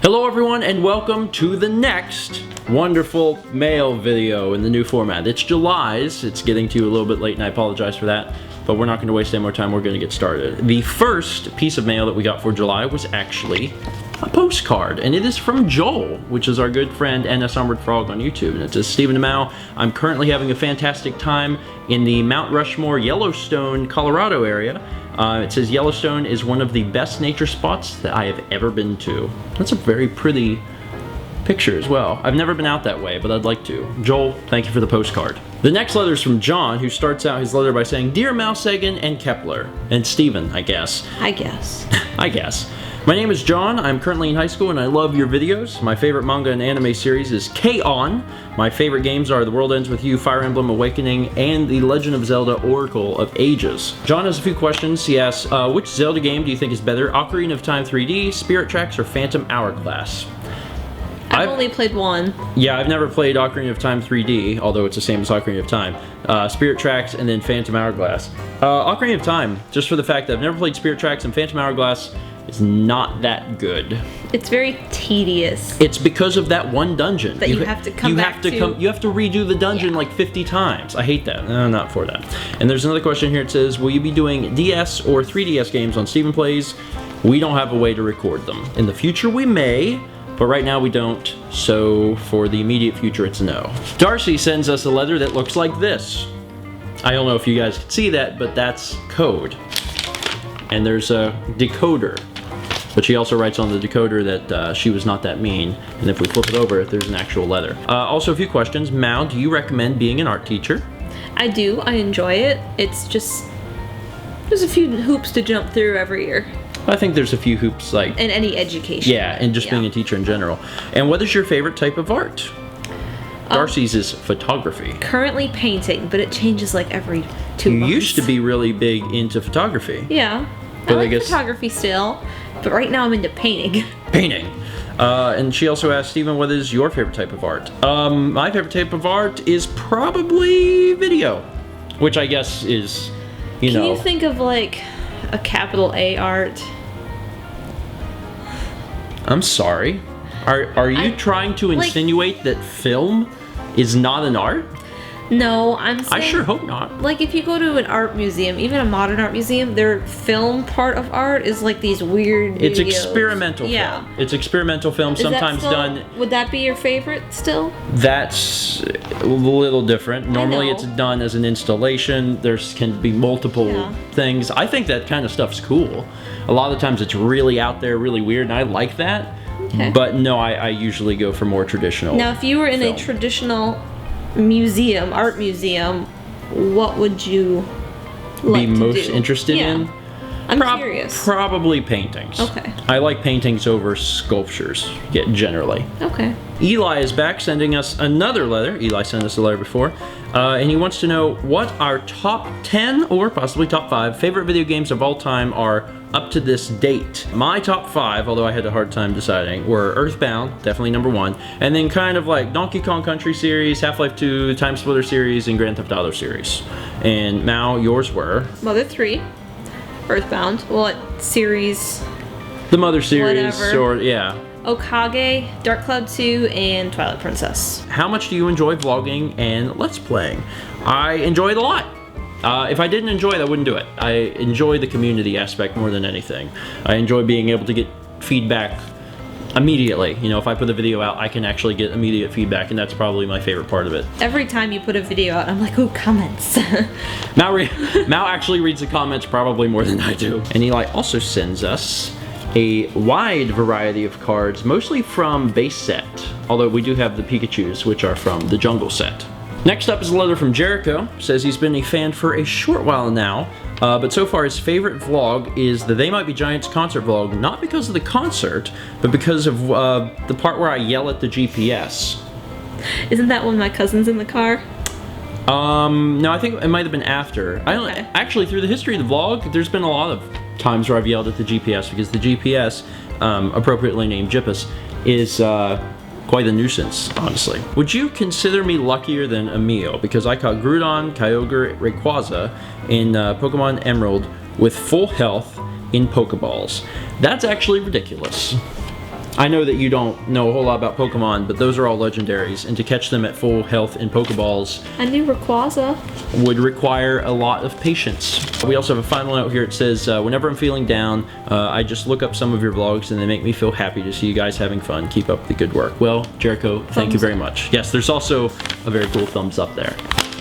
Hello everyone and welcome to the next wonderful mail video in the new format. It's July's, it's getting to you a little bit late and I apologize for that, but we're not going to waste any more time, we're going to get started. The first piece of mail that we got for July was actually a postcard, and it is from Joel, which is our good friend NS Armored Frog on YouTube, and it says, StephenMail, I'm currently having a fantastic time in the Mount Rushmore, Yellowstone, Colorado area. It says Yellowstone is one of the best nature spots that I have ever been to. That's a very pretty picture as well. I've never been out that way, but I'd like to. Joel, thank you for the postcard. The next letter is from John, who starts out his letter by saying, Dear Mal Sagan and Kepler, and Stephen, I guess. I guess. I guess. My name is John, I'm currently in high school and I love your videos. My favorite manga and anime series is K-On! My favorite games are The World Ends With You, Fire Emblem Awakening, and The Legend of Zelda Oracle of Ages. John has a few questions. He asks, which Zelda game do you think is better, Ocarina of Time 3D, Spirit Tracks, or Phantom Hourglass? I've only played one. Yeah, I've never played Ocarina of Time 3D, although it's the same as Ocarina of Time. Spirit Tracks and then Phantom Hourglass. Ocarina of Time, just for the fact that I've never played Spirit Tracks, and Phantom Hourglass is not that good. It's very tedious. It's because of that one dungeon. That you have to come back to. You have to redo the dungeon like 50 times. I hate that. No, not for that. And there's another question here. It says, will you be doing DS or 3DS games on Stephen Plays? We don't have a way to record them. In the future we may, but right now we don't, so for the immediate future it's no. Darcy sends us a letter that looks like this. I don't know if you guys can see that, but that's code. And there's a decoder. But she also writes on the decoder that she was not that mean, and if we flip it over, there's an actual letter. Also a few questions. Mal, do you recommend being an art teacher? I do, I enjoy it. It's just, there's a few hoops to jump through every year. I think there's a few hoops like... in any education. Yeah, and just being a teacher in general. And what is your favorite type of art? Darcy's is photography. Currently painting, but it changes like every 2 months. You used to be really big into photography. Yeah, but I like photography still, but right now I'm into painting. Painting. And she also asked, Stephen, what is your favorite type of art? My favorite type of art is probably video, which I guess is, you know. Can you think of like a capital A art? I'm sorry. Are you trying to insinuate that film is not an art? No, I'm saying... I sure hope not. Like, if you go to an art museum, even a modern art museum, their film part of art is like these weird It's videos. experimental film. It's experimental film, sometimes done... Would that be your favorite still? That's a little different. Normally it's done as an installation. There can be multiple things. I think that kind of stuff's cool. A lot of times it's really out there, really weird, and I like that. Okay. But no, I usually go for more traditional. Now, if you were in a traditional museum, art museum, what would you like be most interested in? I'm curious. Probably paintings. Okay. I like paintings over sculptures, generally. Okay. Eli is back sending us another letter. Eli sent us a letter before. And he wants to know what our top 10 or possibly top 5 favorite video games of all time are up to this date. My top 5, although I had a hard time deciding, were Earthbound, definitely number 1, and then kind of like Donkey Kong Country series, Half-Life 2, Time Splitter series, and Grand Theft Auto series. And Mal, yours were? Mother 3, Earthbound, what series? The Mother series, whatever. Or yeah. Okage, Dark Cloud 2, and Twilight Princess. How much do you enjoy vlogging and Let's Playing? I enjoy it a lot. If I didn't enjoy it, I wouldn't do it. I enjoy the community aspect more than anything. I enjoy being able to get feedback immediately. You know, if I put a video out, I can actually get immediate feedback, and that's probably my favorite part of it. Every time you put a video out, I'm like, ooh, comments. Mal actually reads the comments probably more than I do. And Eli also sends us a wide variety of cards, mostly from base set, although we do have the Pikachus, which are from the Jungle set. Next up is a letter from Jerico. Says he's been a fan for a short while now, but so far his favorite vlog is the They Might Be Giants concert vlog, not because of the concert, but because of the part where I yell at the GPS. Isn't that when my cousin's in the car? No, I think it might have been after. I don't actually, through the history of the vlog, there's been a lot of times where I've yelled at the GPS because the GPS, appropriately named Jippus, is quite a nuisance, honestly. Would you consider me luckier than Emil? Because I caught Groudon, Kyogre, Rayquaza in Pokemon Emerald with full health in Pokeballs. That's actually ridiculous. I know that you don't know a whole lot about Pokemon, but those are all legendaries, and to catch them at full health in Pokeballs I knew Rayquaza would require a lot of patience. We also have a final note here. It says, whenever I'm feeling down, I just look up some of your vlogs and they make me feel happy to see you guys having fun. Keep up the good work. Well, Jericho, thank you very much. Yes, there's also a very cool thumbs up there.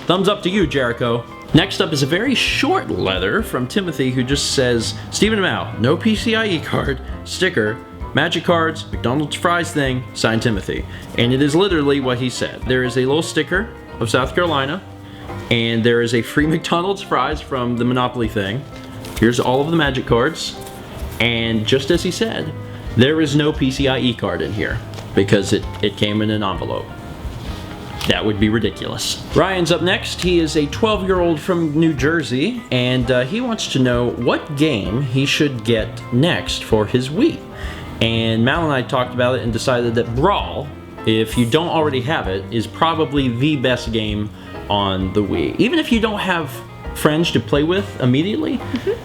Thumbs up to you, Jericho. Next up is a very short letter from Timothy who just says, StephenMail, no PCIe card, sticker, magic cards, McDonald's fries thing, signed Timothy. And it is literally what he said. There is a little sticker of South Carolina, and there is a free McDonald's fries from the Monopoly thing. Here's all of the magic cards, and just as he said, there is no PCIe card in here because it came in an envelope. That would be ridiculous. Ryan's up next. He is a 12-year-old from New Jersey, and he wants to know what game he should get next for his Wii. And Mal and I talked about it and decided that Brawl, if you don't already have it, is probably the best game on the Wii. Even if you don't have friends to play with immediately.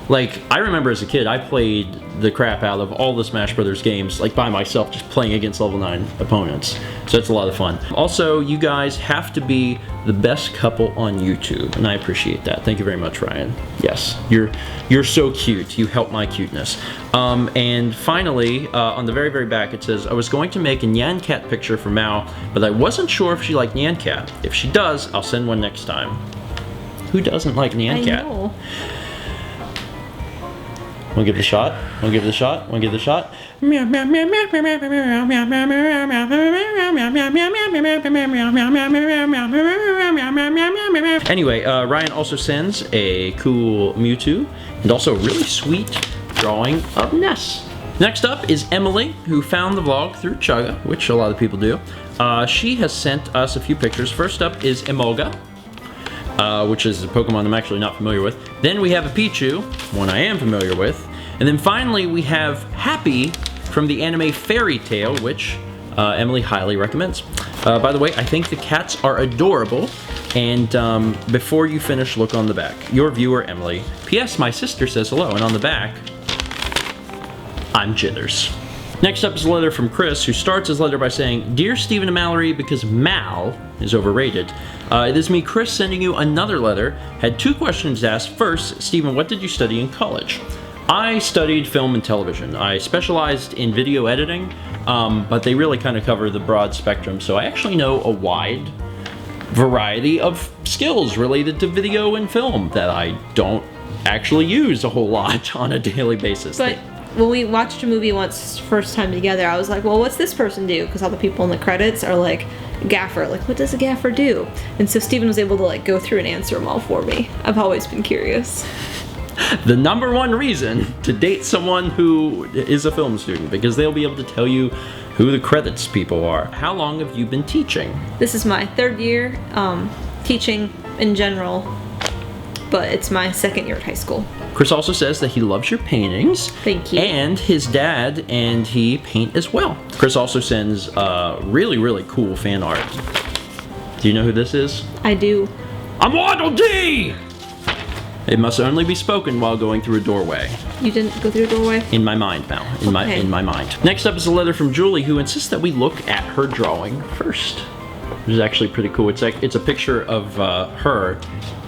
Like, I remember as a kid, I played the crap out of all the Smash Brothers games, like by myself, just playing against level 9 opponents. So it's a lot of fun. Also, you guys have to be the best couple on YouTube, and I appreciate that. Thank you very much, Ryan. Yes, you're so cute. You help my cuteness. And finally, on the very, very back, it says, I was going to make a Nyan Cat picture for Mao, but I wasn't sure if she liked Nyan Cat. If she does, I'll send one next time. Who doesn't like Nyan Cat? I know. Wanna give it a shot? Wanna give it a shot? Wanna give it a shot? Anyway, Ryan also sends a cool Mewtwo and also a really sweet drawing of Ness. Next up is Emily, who found the vlog through Chugga, which a lot of people do. She has sent us a few pictures. First up is Emolga, which is a Pokemon I'm actually not familiar with. Then we have a Pichu, one I am familiar with. And then finally we have Happy from the anime Fairy Tail, which Emily highly recommends. By the way, I think the cats are adorable. And before you finish, look on the back. Your viewer, Emily. P.S. My sister says hello, and on the back, I'm Jitters. Next up is a letter from Chris, who starts his letter by saying, Dear Stephen and Mallory, because Mal is overrated, it is me, Chris, sending you another letter. Had two questions asked. First, Stephen, what did you study in college? I studied film and television. I specialized in video editing, but they really kind of cover the broad spectrum, so I actually know a wide variety of skills related to video and film that I don't actually use a whole lot on a daily basis. But when we watched a movie once, first time together, I was like, well, what's this person do? Because all the people in the credits are like, gaffer. Like, what does a gaffer do? And so Stephen was able to like go through and answer them all for me. I've always been curious. The number one reason to date someone who is a film student, because they'll be able to tell you who the credits people are. How long have you been teaching? This is my third year teaching in general, but it's my second year at high school. Chris also says that he loves your paintings. Thank you. And his dad and he paint as well. Chris also sends really, really cool fan art. Do you know who this is? I do. I'm Waddle Dee! It must only be spoken while going through a doorway. You didn't go through a doorway? In my mind now. In my mind. Next up is a letter from Julie, who insists that we look at her drawing first. Which is actually pretty cool. It's a picture of her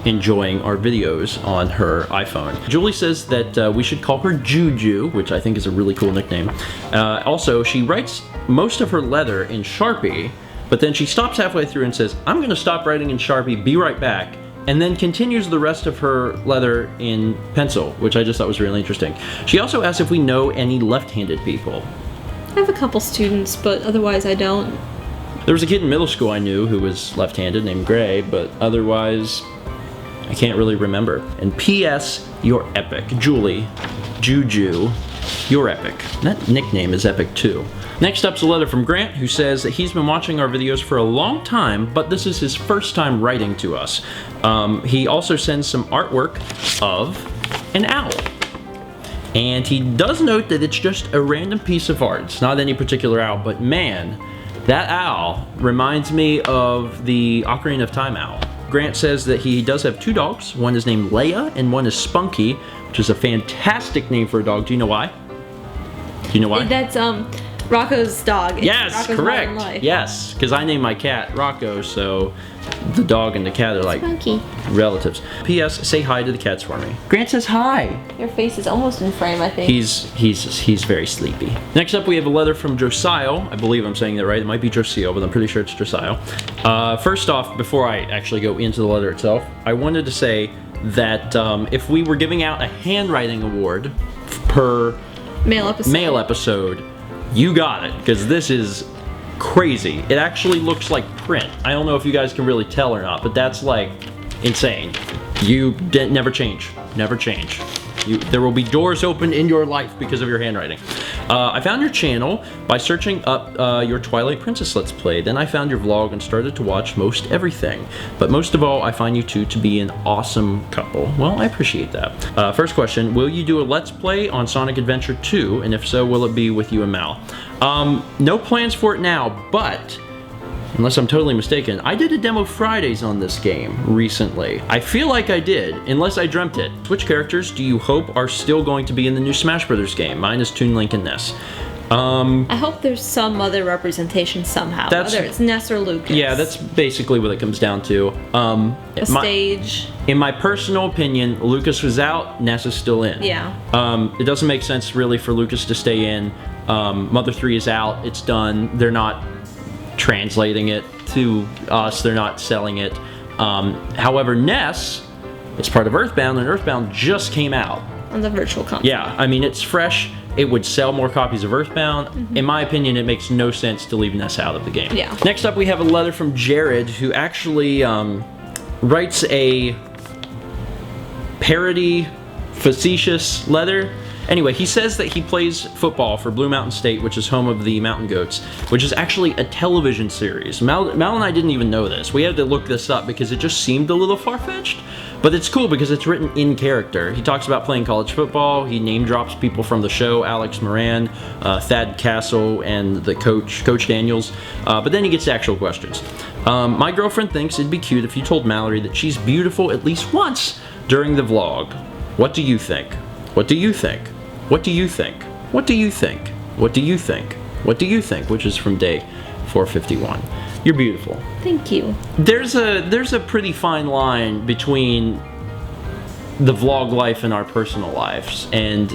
enjoying our videos on her iPhone. Julie says that we should call her Juju, which I think is a really cool nickname. Also, she writes most of her letter in Sharpie, but then she stops halfway through and says, I'm gonna stop writing in Sharpie, be right back, and then continues the rest of her letter in pencil, which I just thought was really interesting. She also asks if we know any left-handed people. I have a couple students, but otherwise I don't. There was a kid in middle school I knew who was left-handed named Gray, but otherwise I can't really remember. And P.S. You're epic. Julie, Juju, you're epic. That nickname is epic too. Next up's a letter from Grant, who says that he's been watching our videos for a long time, but this is his first time writing to us. He also sends some artwork of an owl. And he does note that it's just a random piece of art. It's not any particular owl, but man, that owl reminds me of the Ocarina of Time owl. Grant says that he does have two dogs. One is named Leia and one is Spunky, which is a fantastic name for a dog. Do you know why? Do you know why? That's Rocco's dog. Yes, Rocco's correct. Modern Life. Yes, because I named my cat Rocco, so the dog and the cat are like Monkey. relatives. P.S. Say hi to the cats for me. Grant says hi. Your face is almost in frame, I think. He's very sleepy. Next up, we have a letter from Josiel. I believe I'm saying that right. It might be Josiel, but I'm pretty sure it's Josiel. First off, before I actually go into the letter itself, I wanted to say that if we were giving out a handwriting award per Mail episode, you got it, because this is crazy. It actually looks like print. I don't know if you guys can really tell or not, but that's like insane. You never change. Never change. There will be doors open in your life because of your handwriting. I found your channel by searching up your Twilight Princess Let's Play. Then I found your vlog and started to watch most everything. But most of all, I find you two to be an awesome couple. Well, I appreciate that. First question, will you do a Let's Play on Sonic Adventure 2? And if so, will it be with you and Mal? No plans for it now, but unless I'm totally mistaken, I did a demo Fridays on this game recently. I feel like I did, unless I dreamt it. Which characters do you hope are still going to be in the new Smash Brothers game? Mine is Toon Link and Ness. I hope there's some other representation somehow, whether it's Ness or Lucas. Yeah, that's basically what it comes down to. Stage. In my personal opinion, Lucas was out, Ness is still in. Yeah. It doesn't make sense really for Lucas to stay in. Mother 3 is out, it's done. They're not translating it to us, they're not selling it. However, Ness, it's part of Earthbound, and Earthbound just came out. On the virtual console. Yeah, I mean, it's fresh. It would sell more copies of Earthbound. In my opinion, it makes no sense to leave Ness out of the game. Yeah. Next up, we have a letter from Jared, who actually writes a parody, facetious letter. Anyway, he says that he plays football for Blue Mountain State, which is home of the Mountain Goats, which is actually a television series. Mal and I didn't even know this. We had to look this up because it just seemed a little far-fetched. But it's cool because it's written in character. He talks about playing college football. He name drops people from the show, Alex Moran, Thad Castle, and the Coach Daniels. But then he gets to actual questions. My girlfriend thinks it'd be cute if you told Mallory that she's beautiful at least once during the vlog. What do you think? What do you think? What do you think? What do you think? What do you think? What do you think? Which is from day 451. You're beautiful. Thank you. There's a pretty fine line between the vlog life and our personal lives, and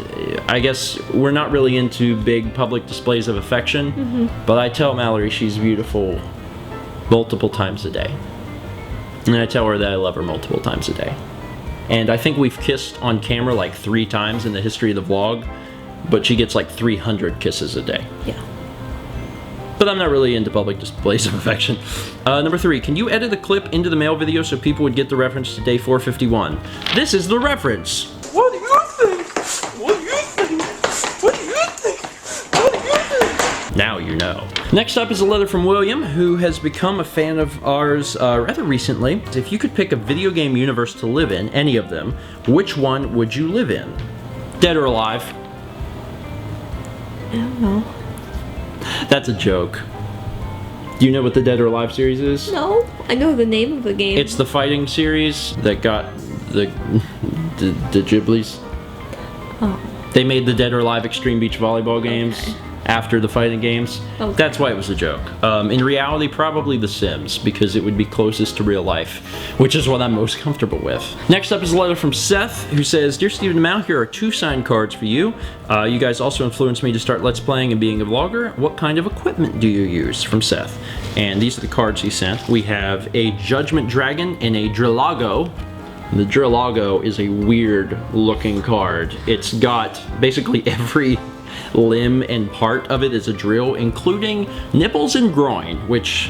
I guess we're not really into big public displays of affection, but I tell Mallory she's beautiful multiple times a day. And I tell her that I love her multiple times a day. And I think we've kissed on camera like 3 times in the history of the vlog, but she gets like 300 kisses a day. Yeah. But I'm not really into public displays of affection. Number 3, can you edit a clip into the mail video so people would get the reference to day 451? This is the reference. What do you think? What do you think? What do you think? What do you think? Now you know. Next up is a letter from William, who has become a fan of ours rather recently. If you could pick a video game universe to live in, any of them, which one would you live in? Dead or alive? I don't know. That's a joke. Do you know what the Dead or Alive series is? No, I know the name of the game. It's the fighting series that got the Ghiblies. Oh. They made the Dead or Alive Extreme Beach Volleyball games after the fighting games. Okay. That's why it was a joke. In reality, probably The Sims, because it would be closest to real life, which is what I'm most comfortable with. Next up is a letter from Seth, who says, Dear StephenMail, here are 2 signed cards for you. You guys also influenced me to start Let's Playing and being a vlogger. What kind of equipment do you use? From Seth. And these are the cards he sent. We have a Judgment Dragon and a Drillago. The Drillago is a weird looking card. It's got basically every limb and part of it is a drill, including nipples and groin, which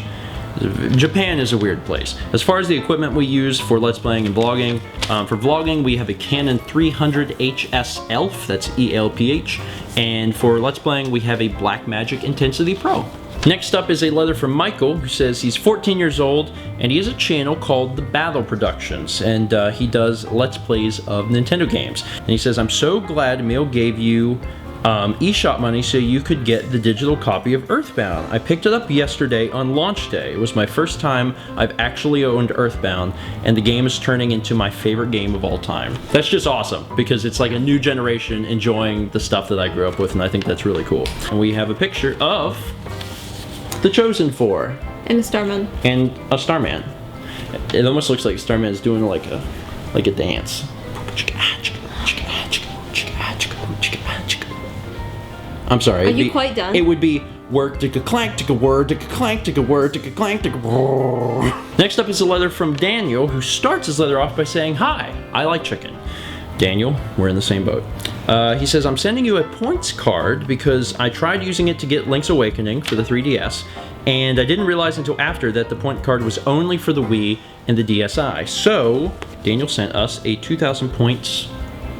Japan is a weird place. As far as the equipment we use for Let's Playing and vlogging, for vlogging we have a Canon 300HS ELPH, that's ELPH, and for Let's Playing we have a Blackmagic Intensity Pro. Next up is a letter from Michael, who says he's 14 years old and he has a channel called The Battle Productions, and he does Let's Plays of Nintendo games. And he says, I'm so glad Mail gave you eShop money so you could get the digital copy of Earthbound. I picked it up yesterday on launch day. It was my first time I've actually owned Earthbound, and the game is turning into my favorite game of all time. That's just awesome, because it's like a new generation enjoying the stuff that I grew up with, and I think that's really cool. And we have a picture of the Chosen Four. And a Starman. And a Starman. It almost looks like Starman is doing like a dance. I'm sorry. Are you quite done? It would be work, ticka clank, ticka word, ticka clank, ticka word, ticka clank, ticka word. Next up is a letter from Daniel, who starts his letter off by saying, "Hi, I like chicken." Daniel, we're in the same boat. He says, "I'm sending you a points card because I tried using it to get Link's Awakening for the 3DS, and I didn't realize until after that the point card was only for the Wii and the DSi. So, Daniel sent us a 2,000 points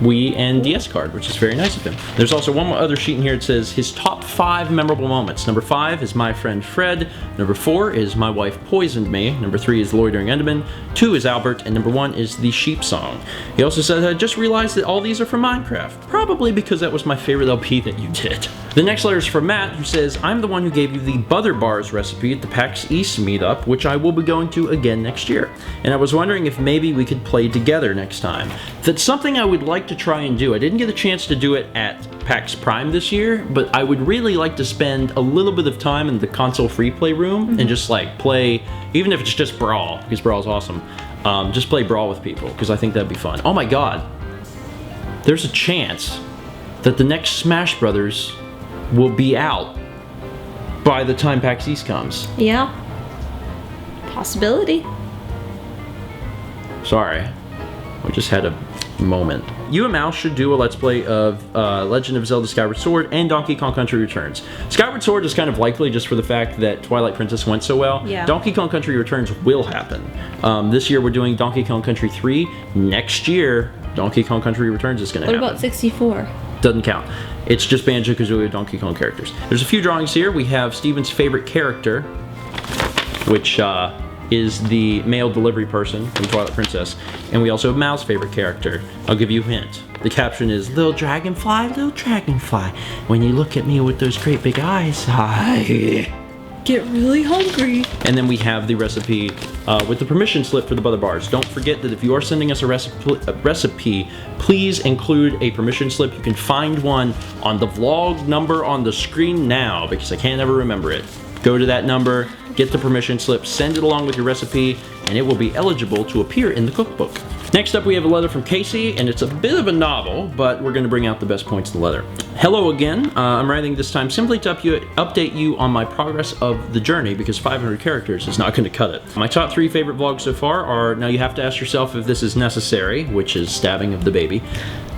Wii and DS card, which is very nice of him. There's also one other sheet in here. It says his top 5 memorable moments. Number 5 is My Friend Fred. Number 4 is My Wife Poisoned Me. Number 3 is Loitering Enderman. 2 is Albert. And number 1 is The Sheep Song. He also said, I just realized that all these are from Minecraft. Probably because that was my favorite LP that you did. The next letter is from Matt, who says, I'm the one who gave you the Butter Bars recipe at the PAX East meetup, which I will be going to again next year. And I was wondering if maybe we could play together next time. That's something I would like to try and do. I didn't get a chance to do it at PAX Prime this year, but I would really like to spend a little bit of time in the console free play room and just like play, even if it's just Brawl, because Brawl's awesome, just play Brawl with people, because I think that'd be fun. Oh my god, there's a chance that the next Smash Brothers will be out by the time PAX East comes. Yeah. Possibility. Sorry, we just had a moment. You and Mouse should do a Let's Play of Legend of Zelda Skyward Sword and Donkey Kong Country Returns. Skyward Sword is kind of likely just for the fact that Twilight Princess went so well. Yeah. Donkey Kong Country Returns will happen. This year we're doing Donkey Kong Country 3. Next year, Donkey Kong Country Returns is going to happen. What about 64? Doesn't count. It's just Banjo-Kazooie and Donkey Kong characters. There's a few drawings here. We have Steven's favorite character, which is the mail delivery person from Twilight Princess. And we also have Mal's favorite character. I'll give you a hint. The caption is, little dragonfly, when you look at me with those great big eyes, I get really hungry. And then we have the recipe with the permission slip for the Butter Bars. Don't forget that if you are sending us a recipe, please include a permission slip. You can find one on the vlog number on the screen now, because I can't ever remember it. Go to that number, get the permission slip, send it along with your recipe, and it will be eligible to appear in the cookbook. Next up, we have a letter from Cassy, and it's a bit of a novel, but we're going to bring out the best points in the letter. Hello again. I'm writing this time simply to update you on my progress of the journey, because 500 characters is not going to cut it. My top 3 favorite vlogs so far are, now you have to ask yourself if this is necessary, which is stabbing of the baby.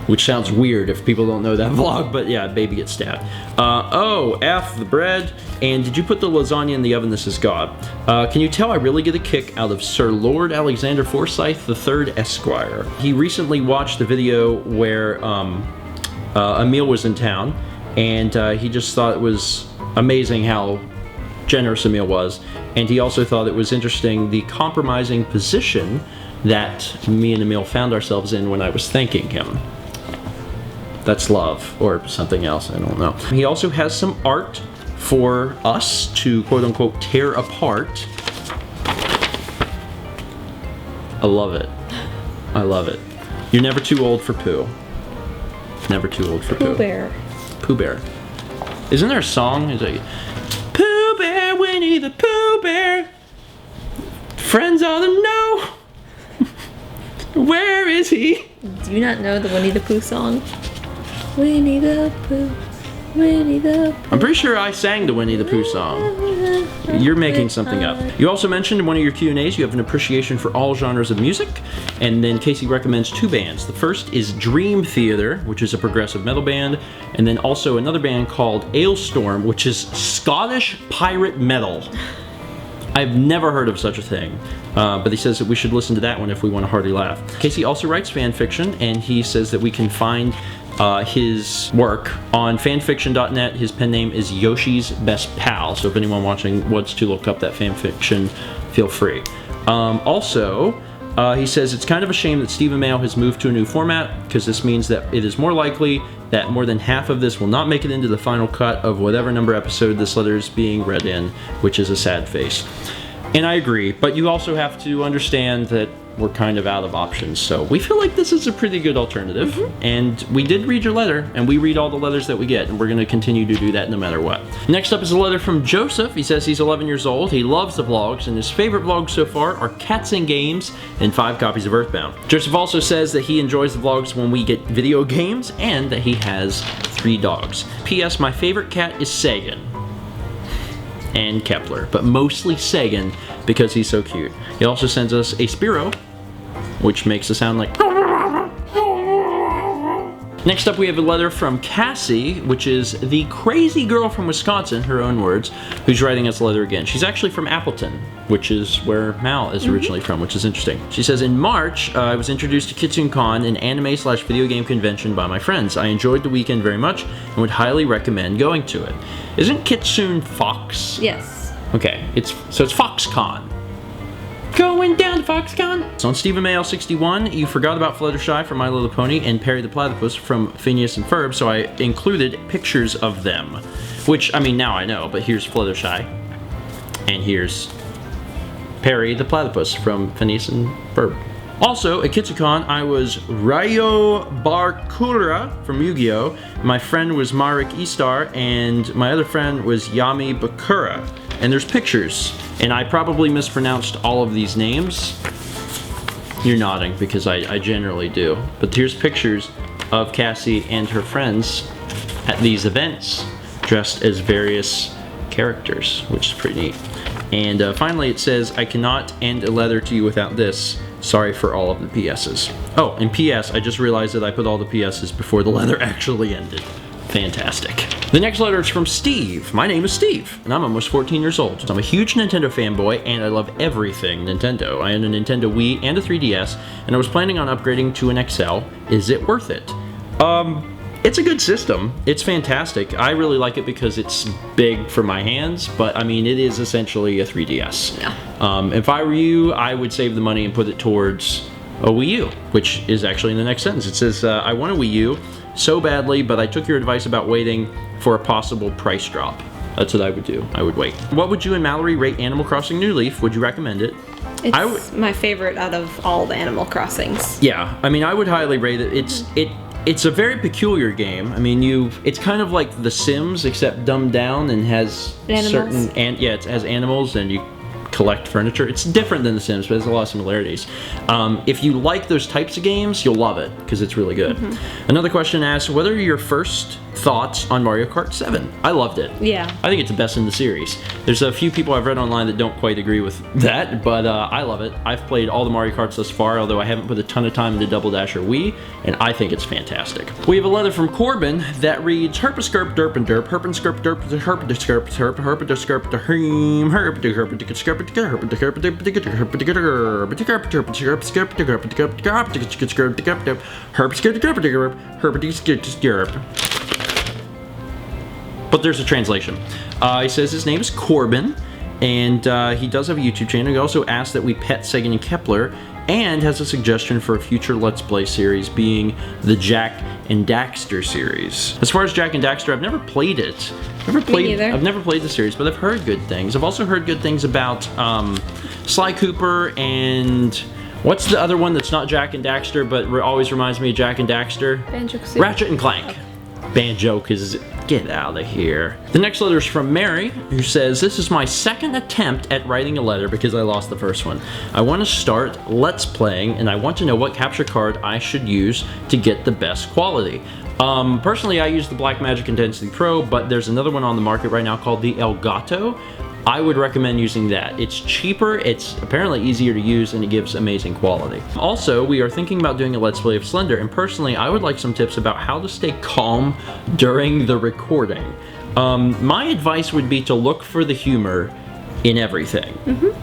Which sounds weird if people don't know that vlog, but yeah, baby gets stabbed. Oh, F, the bread, and did you put the lasagna in the oven? This is God. Can you tell I really get a kick out of Sir Lord Alexander Forsyth III Esquire? He recently watched the video where Emil was in town, and he just thought it was amazing how generous Emil was, and he also thought it was interesting the compromising position that me and Emil found ourselves in when I was thanking him. That's love, or something else, I don't know. He also has some art for us to quote-unquote tear apart. I love it. I love it. You're never too old for poo. Never too old for poo. Pooh Bear. Pooh Bear. Isn't there a song? It's like, Pooh Bear, Winnie the Pooh Bear. Friends ought to know. Where is he? Do you not know the Winnie the Pooh song? Winnie the Pooh, Winnie the Pooh. I'm pretty sure I sang the Winnie the Pooh song. You're making something up. You also mentioned in one of your Q&As you have an appreciation for all genres of music, and then Cassy recommends 2 bands. The first is Dream Theater, which is a progressive metal band, and then also another band called Ailstorm, which is Scottish pirate metal. I've never heard of such a thing, but he says that we should listen to that one if we want a hearty laugh. Cassy also writes fan fiction, and he says that we can find his work on fanfiction.net. His pen name is Yoshi's Best Pal, so if anyone watching wants to look up that fan fiction, feel free. Also, He says, it's kind of a shame that StephenMail has moved to a new format, because this means that it is more likely that more than half of this will not make it into the final cut of whatever number episode this letter is being read in, which is a sad face. And I agree, but you also have to understand that we're kind of out of options, so we feel like this is a pretty good alternative. And we did read your letter, and we read all the letters that we get, and we're going to continue to do that no matter what. Next up is a letter from Joseph. He says he's 11 years old, he loves the vlogs, and his favorite vlogs so far are Cats and Games and 5 copies of Earthbound. Joseph also says that he enjoys the vlogs when we get video games, and that he has 3 dogs. P.S. My favorite cat is Sagan and Kepler, but mostly Sagan because he's so cute. He also sends us a Spiro, which makes a sound like... Next up, we have a letter from Cassy, which is the crazy girl from Wisconsin, her own words, who's writing us a letter again. She's actually from Appleton, which is where Mal is originally from, which is interesting. She says, in March, I was introduced to KitsunCon, an anime/video game convention, by my friends. I enjoyed the weekend very much and would highly recommend going to it. Isn't Kitsune Fox? Yes. Okay, it's Foxconn. Going down to Foxconn. So on StephenMail 61, you forgot about Fluttershy from My Little Pony and Perry the Platypus from Phineas and Ferb, so I included pictures of them. Which, I mean, now I know, but here's Fluttershy. And here's Perry the Platypus from Phineas and Ferb. Also, at KitsunCon, I was Ryo Barkura from Yu-Gi-Oh! My friend was Marek Istar, and my other friend was Yami Bakura. And there's pictures, and I probably mispronounced all of these names. You're nodding, because I generally do. But here's pictures of Cassy and her friends at these events, dressed as various characters, which is pretty neat. And finally it says, I cannot end a letter to you without this. Sorry for all of the PSs. Oh, and PS, I just realized that I put all the PSs before the letter actually ended. Fantastic. The next letter is from Steve. My name is Steve, and I'm almost 14 years old. I'm a huge Nintendo fanboy, and I love everything Nintendo. I own a Nintendo Wii and a 3DS, and I was planning on upgrading to an XL. Is it worth it? It's a good system. It's fantastic. I really like it because it's big for my hands, but I mean, it is essentially a 3DS. Yeah. If I were you, I would save the money and put it towards a Wii U, which is actually in the next sentence. It says, I want a Wii U so badly, but I took your advice about waiting for a possible price drop. That's what I would do. I would wait. What would you and Mallory rate Animal Crossing New Leaf? Would you recommend it? It's my favorite out of all the Animal Crossings. Yeah, I mean, I would highly rate it. It's a very peculiar game. I mean, it's kind of like The Sims, except dumbed down and has animals. it has animals and you collect furniture. It's different than The Sims, but there's a lot of similarities. If you like those types of games, you'll love it because it's really good. Another question asks, what are your first thoughts on Mario Kart 7? I loved it. Yeah. I think it's the best in the series. There's a few people I've read online that don't quite agree with that, but I love it. I've played all the Mario Karts thus far, although I haven't put a ton of time into Double Dash or Wii, and I think it's fantastic. We have a letter from Corbin that reads, Herpaskirp derp and derp, herpaskirp derp, herpaskirp derp, herpaskirp derp, herpaskirp but there's a translation. He says his name is Corbin, and he does have a YouTube channel. He also asked that we pet Sagan and Kepler, and has a suggestion for a future Let's Play series being the Jak and Daxter series. As far as Jak and Daxter, I've never played it. Me neither. I've never played the series, but I've heard good things. I've also heard good things about Sly Cooper and what's the other one that's not Jak and Daxter, but always reminds me of Jak and Daxter? Banjo-Kazooie. Ratchet and Clank. Banjo-Kazooie. Get out of here. The next letter is from Mary, who says, this is my second attempt at writing a letter because I lost the first one. I want to start Let's Playing, and I want to know what capture card I should use to get the best quality. Personally, I use the Blackmagic Intensity Pro, but there's another one on the market right now called the Elgato. I would recommend using that. It's cheaper, it's apparently easier to use, and it gives amazing quality. Also, we are thinking about doing a Let's Play of Slender, and personally, I would like some tips about how to stay calm during the recording. My advice would be to look for the humor in everything.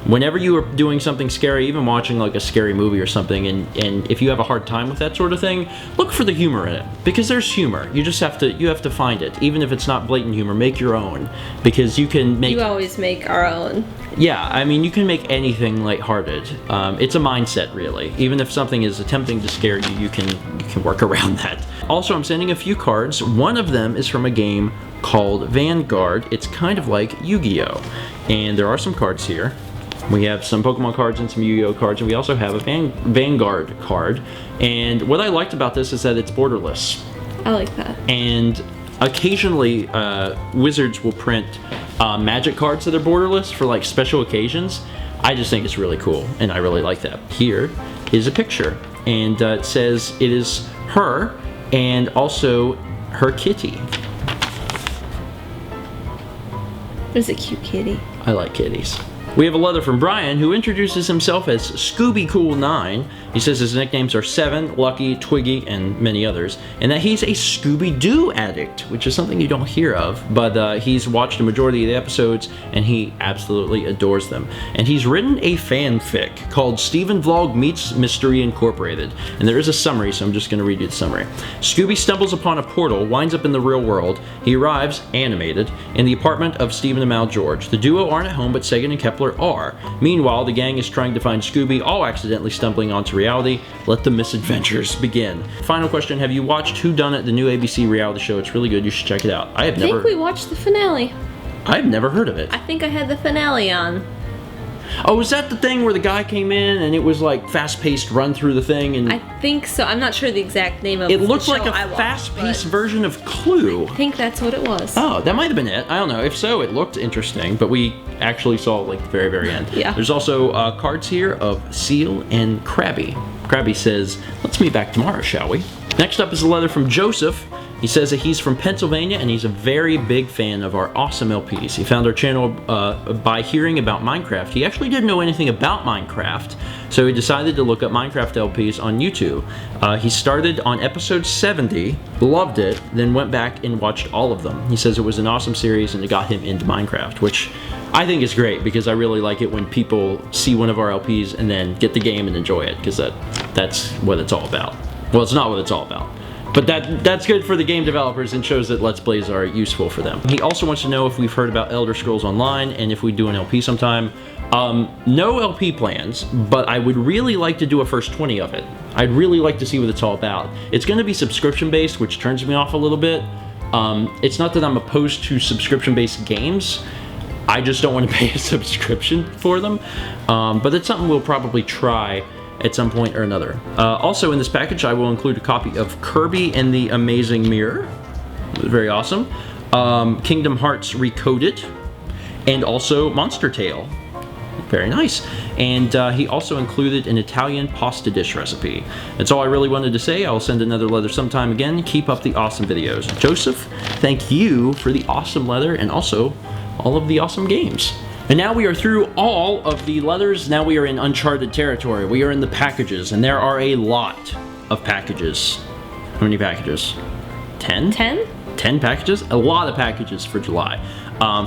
Whenever you are doing something scary, even watching like a scary movie or something, and if you have a hard time with that sort of thing, look for the humor in it, because there's humor. You just have to find it. Even if it's not blatant humor, make your own, because you can make... You always make our own. Yeah, I mean, you can make anything lighthearted. It's a mindset, really. Even if something is attempting to scare you, you can work around that. Also, I'm sending a few cards. One of them is from a game called Vanguard. It's kind of like Yu-Gi-Oh! And there are some cards here. We have some Pokemon cards and some Yu-Gi-Oh! Cards, and we also have a Vanguard card. And what I liked about this is that it's borderless. I like that. And occasionally, Wizards will print Magic cards that are borderless for like special occasions. I just think it's really cool, and I really like that. Here is a picture, and it says it is her and also her kitty. There's a cute kitty. I like kitties. We have a letter from Bryan, who introduces himself as Scooby-Cool9. He says his nicknames are Seven, Lucky, Twiggy, and many others, and that he's a Scooby-Doo addict, which is something you don't hear of, but he's watched a majority of the episodes, and he absolutely adores them. And he's written a fanfic called Stephen Vlog Meets Mystery Incorporated, and there is a summary, so I'm just going to read you the summary. Scooby stumbles upon a portal, winds up in the real world. He arrives, animated, in the apartment of Stephen and Mal George. The duo aren't at home, but Sagan and Kepler are. Meanwhile, the gang is trying to find Scooby, all accidentally stumbling onto reality. Let the misadventures begin. Final question, have you watched Whodunit, the new ABC reality show? It's really good, you should check it out. I think we watched the finale. I've never heard of it. I think I had the finale on. Oh, is that the thing where the guy came in and it was like fast-paced run through the thing? And I think so. I'm not sure the exact name of it the looked show like a fast-paced version of Clue. I think that's what it was. Oh, that might have been it. I don't know. If so, it looked interesting, but we actually saw like the very, very end. Yeah. There's also cards here of Seal and Krabby. Krabby says, let's meet back tomorrow, shall we? Next up is a letter from Joseph. He says that he's from Pennsylvania and he's a very big fan of our awesome LPs. He found our channel by hearing about Minecraft. He actually didn't know anything about Minecraft, so he decided to look up Minecraft LPs on YouTube. He started on episode 70, loved it, then went back and watched all of them. He says it was an awesome series and it got him into Minecraft, which I think is great because I really like it when people see one of our LPs and then get the game and enjoy it, because that's what it's all about. Well, it's not what it's all about. But that's good for the game developers and shows that Let's Plays are useful for them. He also wants to know if we've heard about Elder Scrolls Online and if we do an LP sometime. No LP plans, but I would really like to do a first 20 of it. I'd really like to see what it's all about. It's going to be subscription-based, which turns me off a little bit. It's not that I'm opposed to subscription-based games. I just don't want to pay a subscription for them. But it's something we'll probably try at some point or another. Also in this package, I will include a copy of Kirby and the Amazing Mirror. Very awesome. Kingdom Hearts Recoded, and also Monster Tale. Very nice. And he also included an Italian pasta dish recipe. That's all I really wanted to say. I will send another letter sometime again. Keep up the awesome videos. Joseph, thank you for the awesome letter and also all of the awesome games. And now we are through all of the letters. Now we are in uncharted territory. We are in the packages, and there are a lot of packages. How many packages? 10? 10? 10 packages? A lot of packages for July.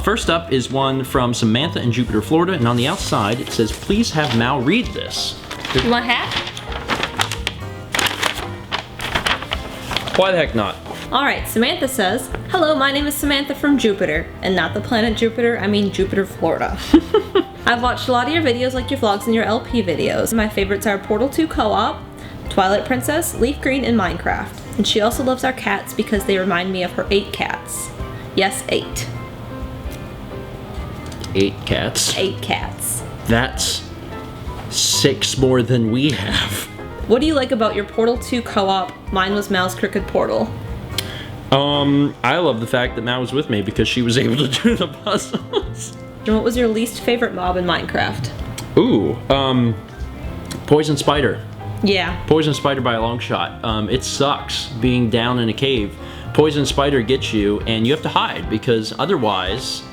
First up is one from Samantha in Jupiter, Florida, and on the outside it says, please have Mal read this. You want a hat? Why the heck not? Alright, Samantha says, hello, my name is Samantha from Jupiter. And not the planet Jupiter, I mean Jupiter, Florida. I've watched a lot of your videos, like your vlogs and your LP videos. My favorites are Portal 2 Co-op, Twilight Princess, Leaf Green, and Minecraft. And she also loves our cats because they remind me of her 8 cats. Yes, 8. 8 cats? 8 cats. That's 6 more than we have. What do you like about your Portal 2 Co-op? Mine was Mal's Crooked Portal. I love the fact that Mal was with me because she was able to do the puzzles. And what was your least favorite mob in Minecraft? Ooh, Poison Spider. Yeah. Poison Spider by a long shot. It sucks being down in a cave. Poison Spider gets you and you have to hide because otherwise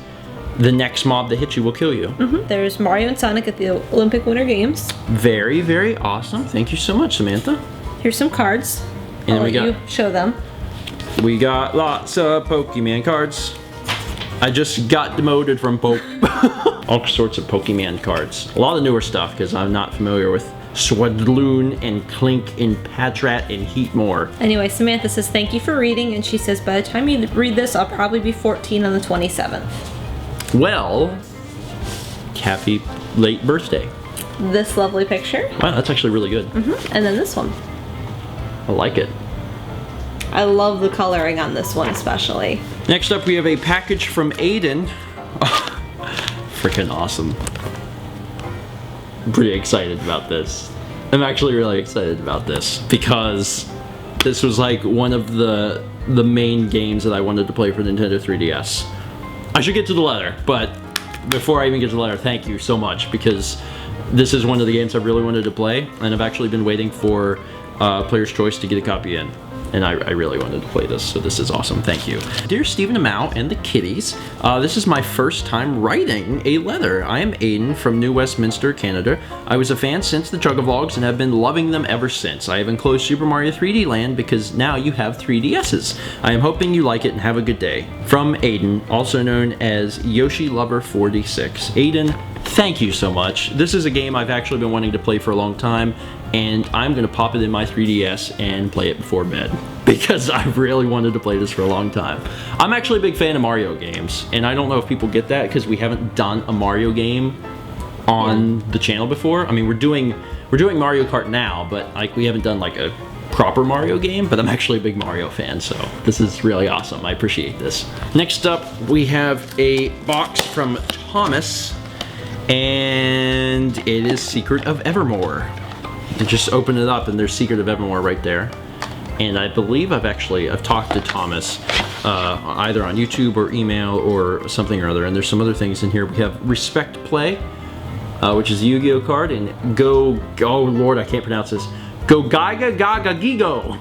the next mob that hits you will kill you. Mm-hmm. There's Mario and Sonic at the Olympic Winter Games. Very, very awesome. Thank you so much, Samantha. Here's some cards. And I'll we let got you show them. We got lots of Pokemon cards. I just got demoted from Poke. all sorts of Pokemon cards. A lot of newer stuff because I'm not familiar with Swadloon and Clink and Patrat and Heatmore. Anyway, Samantha says thank you for reading, and she says by the time you read this, I'll probably be 14 on the 27th. Well, happy late birthday. This lovely picture. Wow, that's actually really good. And then this one. I like it. I love the coloring on this one especially. Next up, we have a package from Aidan. Freaking awesome. I'm pretty excited about this. I'm actually really excited about this because this was like one of the main games that I wanted to play for Nintendo 3DS. I should get to the letter, but before I even get to the letter, thank you so much because this is one of the games I really wanted to play, and I've actually been waiting for Player's Choice to get a copy in. And I really wanted to play this, so this is awesome. Thank you. Dear StephenMail and the kitties, this is my first time writing a letter. I am Aidan from New Westminster, Canada. I was a fan since the Chug-a-Vlogs and have been loving them ever since. I have enclosed Super Mario 3D Land because now you have 3DSs. I am hoping you like it and have a good day. From Aidan, also known as Yoshi Lover 46. Aidan, thank you so much. This is a game I've actually been wanting to play for a long time, and I'm gonna pop it in my 3DS and play it before bed because I've really wanted to play this for a long time. I'm actually a big fan of Mario games, and I don't know if people get that because we haven't done a Mario game on the channel before. I mean, we're doing Mario Kart now, but like we haven't done like a proper Mario game, but I'm actually a big Mario fan, so this is really awesome. I appreciate this. Next up, we have a box from Thomas, and it is Secret of Evermore. And just open it up and there's Secret of Evermore right there. And I believe I've talked to Thomas either on YouTube or email or something or other, and there's some other things in here. We have Respect Play, which is a Yu-Gi-Oh card, and oh lord, I can't pronounce this. Go Gaga Gaga Gigo.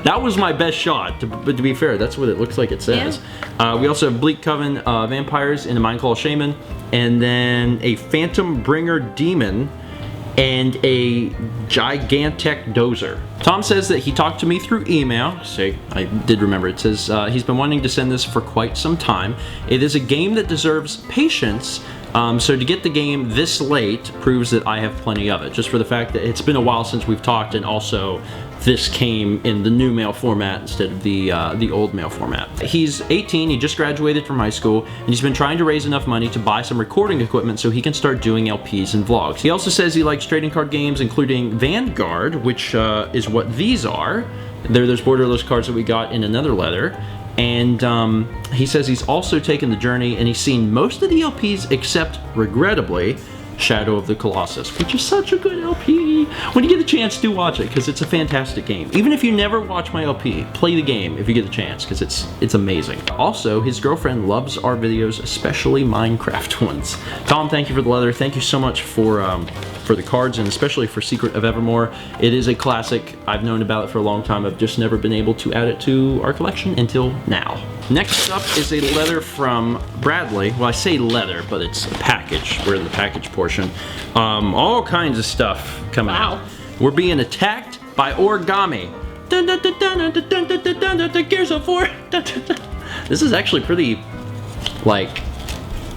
That was my best shot, but to be fair, that's what it looks like it says. Yeah. We also have Bleak Coven Vampires and a Mind Call Shaman, and then a Phantom Bringer Demon, and a Gigantic Dozer. Tom says that he talked to me through email. Say, I did remember. It says he's been wanting to send this for quite some time. It is a game that deserves patience. So to get the game this late proves that I have plenty of it. Just for the fact that it's been a while since we've talked, and also this came in the new mail format instead of the old mail format. He's 18, he just graduated from high school, and he's been trying to raise enough money to buy some recording equipment so he can start doing LPs and vlogs. He also says he likes trading card games, including Vanguard, which is what these are. They're those borderless cards that we got in another letter. And he says he's also taken the journey and he's seen most of the LPs except, regrettably, Shadow of the Colossus, which is such a good LP. When you get the chance, do watch it because it's a fantastic game. Even if you never watch my LP, play the game if you get the chance because it's amazing. Also, his girlfriend loves our videos, especially Minecraft ones. Tom, thank you for the letter. Thank you so much for the cards and especially for Secret of Evermore. It is a classic. I've known about it for a long time. I've just never been able to add it to our collection until now. Next up is a letter from Bradley. Well, I say letter, but it's a package. We're in the package portion. All kinds of stuff coming out. We're being attacked by origami. Dun, dun, dun, dun, dun, dun, dun, dun, dun, dun, dun, Gears of War. Dun, dun, dun. This is actually pretty, like,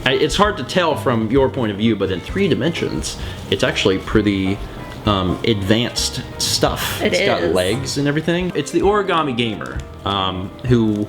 it's hard to tell from your point of view, but in 3 dimensions, it's actually pretty advanced stuff. It's got legs and everything. It's the Origami Gamer, who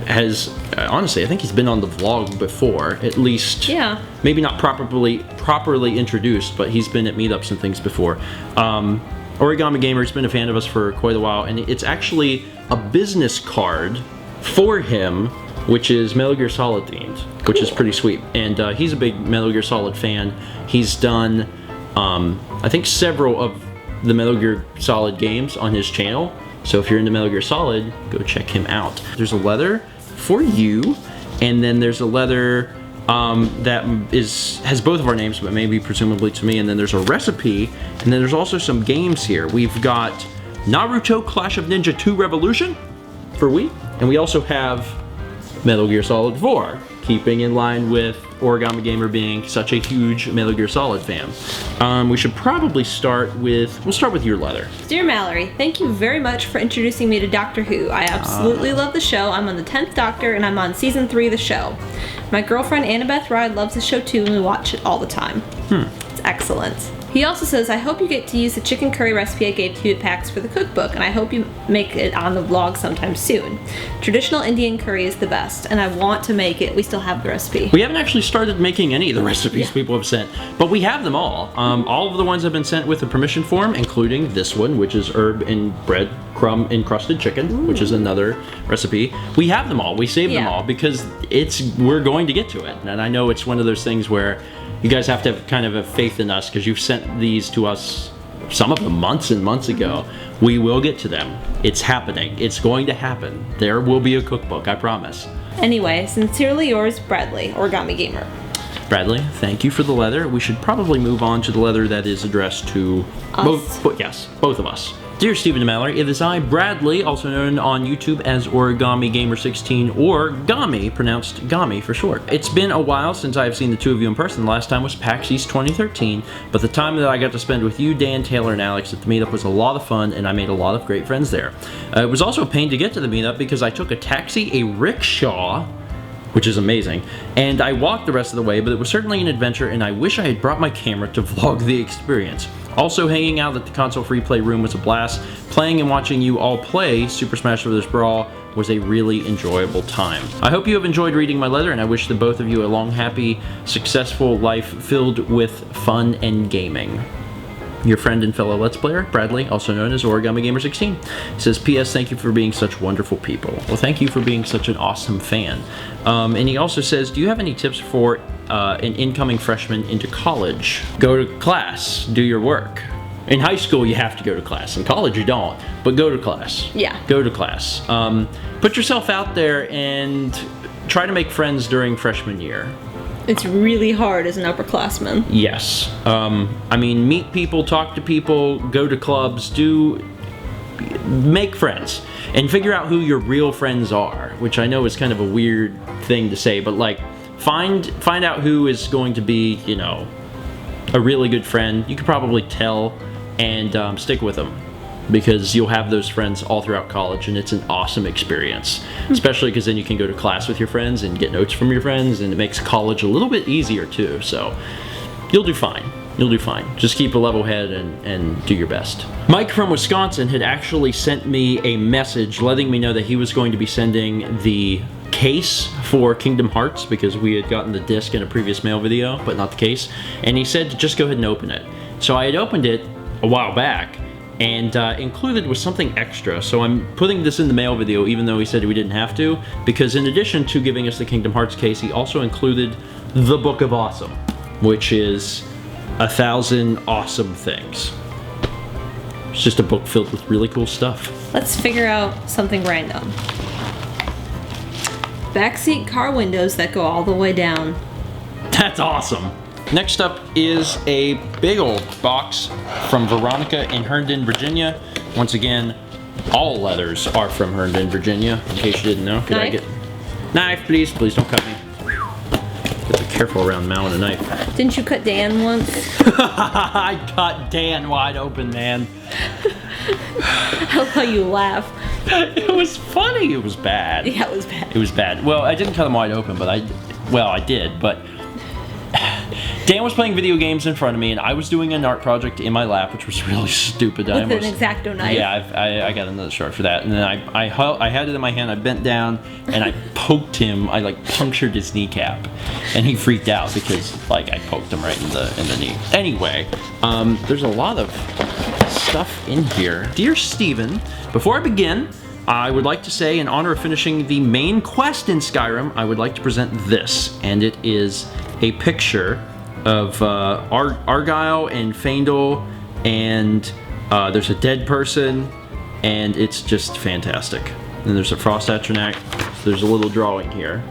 has, honestly, I think he's been on the vlog before, at least. Yeah. Maybe not properly introduced, but he's been at meetups and things before. Origami Gamer's been a fan of us for quite a while, and it's actually a business card for him, which is Metal Gear Solid themed, which is pretty sweet. And he's a big Metal Gear Solid fan. He's done, I think, several of the Metal Gear Solid games on his channel. So if you're into Metal Gear Solid, go check him out. There's a letter for you, and then there's a letter that has both of our names, but maybe presumably to me, and then there's a recipe, and then there's also some games here. We've got Naruto Clash of Ninja 2 Revolution for Wii, and we also have Metal Gear Solid 4, keeping in line with Origami Gamer being such a huge Metal Gear Solid fan. We should probably start with, we'll start with your letter. Dear Mallory, thank you very much for introducing me to Doctor Who. I absolutely love the show. I'm on the 10th Doctor and I'm on season 3 of the show. My girlfriend Annabeth Ride loves the show too and we watch it all the time. It's excellent. He also says, I hope you get to use the chicken curry recipe I gave to you at PAX for the cookbook, and I hope you make it on the vlog sometime soon. Traditional Indian curry is the best, and I want to make it. We still have the recipe. We haven't actually started making any of the recipes people have sent, but we have them all. All of the ones have been sent with a permission form, including this one, which is herb and bread crumb encrusted chicken, which is another recipe. We have them all. We saved them all because we're going to get to it. And I know it's one of those things where you guys have to have kind of a faith in us because you've sent these to us, some of them months and months ago. We will get to them. It's happening. It's going to happen. There will be a cookbook, I promise. Anyway, sincerely yours, Bradley, Origami Gamer. Bradley, thank you for the letter. We should probably move on to the letter that is addressed to us. both of us. Dear Stephen and Mallory, it is I, Bradley, also known on YouTube as Origami Gamer 16 or Gami, pronounced Gami for short. It's been a while since I have seen the two of you in person. The last time was PAX East 2013, but the time that I got to spend with you, Dan, Taylor, and Alex at the meetup was a lot of fun, and I made a lot of great friends there. It was also a pain to get to the meetup because I took a taxi, a rickshaw, which is amazing, and I walked the rest of the way, but it was certainly an adventure, and I wish I had brought my camera to vlog the experience. Also, hanging out at the console free play room was a blast. Playing and watching you all play Super Smash Bros. Brawl was a really enjoyable time. I hope you have enjoyed reading my letter, and I wish the both of you a long, happy, successful life filled with fun and gaming. Your friend and fellow Let's Player, Bradley, also known as Origami Gamer 16, says, P.S. Thank you for being such wonderful people. Well, thank you for being such an awesome fan. And he also says, do you have any tips for an incoming freshman into college? Go to class, do your work. In high school, you have to go to class. In college, you don't, but go to class. Yeah. Go to class. Put yourself out there and try to make friends during freshman year. It's really hard as an upperclassman. Yes. I mean, meet people, talk to people, go to clubs, make friends, and figure out who your real friends are, which I know is kind of a weird thing to say, but like, find out who is going to be, you know, a really good friend. You could probably tell, and stick with them, because you'll have those friends all throughout college, and it's an awesome experience. Especially because then you can go to class with your friends and get notes from your friends, and it makes college a little bit easier too, so you'll do fine. You'll do fine. Just keep a level head and do your best. Mike from Wisconsin had actually sent me a message letting me know that he was going to be sending the case for Kingdom Hearts, because we had gotten the disc in a previous mail video, but not the case, and he said to just go ahead and open it. So I had opened it a while back, and included was something extra, so I'm putting this in the mail video even though he said we didn't have to, because in addition to giving us the Kingdom Hearts case, he also included the Book of Awesome, which is 1,000 awesome things. It's just a book filled with really cool stuff. Let's figure out something random. Backseat car windows that go all the way down. That's awesome. Next up is a big old box from Veronica in Herndon, Virginia. Once again, all letters are from Herndon, Virginia, in case you didn't know. Could I get... Knife, please. Please don't cut me. Be careful around mowing a knife. Didn't you cut Dan once? I cut Dan wide open, man. I love how you laugh. It was funny. It was bad. Yeah, it was bad. It was bad. Well, I didn't cut him wide open, but I did, but... Dan was playing video games in front of me, and I was doing an art project in my lap, which was really stupid. With an X-Acto knife. Yeah, I got another shard for that. And then I had it in my hand, I bent down, and I poked him. I like punctured his kneecap, and he freaked out because like I poked him right in the knee. Anyway, there's a lot of stuff in here. Dear Stephen, before I begin, I would like to say, in honor of finishing the main quest in Skyrim, I would like to present this, and it is a picture of Argyle and Faendal, and there's a dead person, and it's just fantastic. And there's a Frost Atronach. There's a little drawing here.